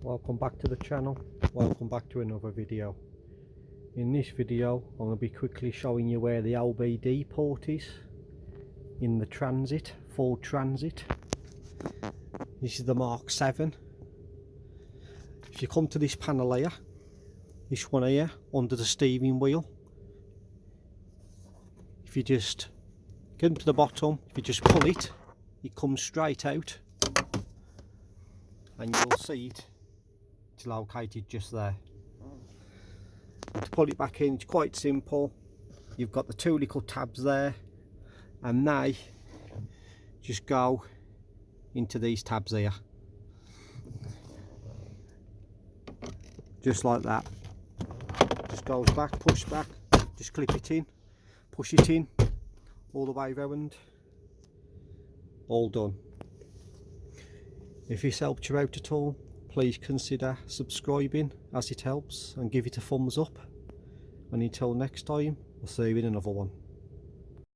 Welcome back to the channel, welcome back to another video. In this video I'm going to be quickly showing you where the LBD port is in the Transit, Ford Transit. This is the Mark 7. If you come to this panel here, this one here under the steering wheel, if you just get them to the bottom, if you just pull it, it comes straight out and you'll see it's located just there. To pull it back in, it's quite simple. You've got the two little tabs there and they just go into these tabs here, just like that. Just goes back, push back, just clip it in, push it in all the way round. All done. If this helped you out at all, please consider subscribing, as it helps, and give it a thumbs up. And until next time, I'll see you in another one.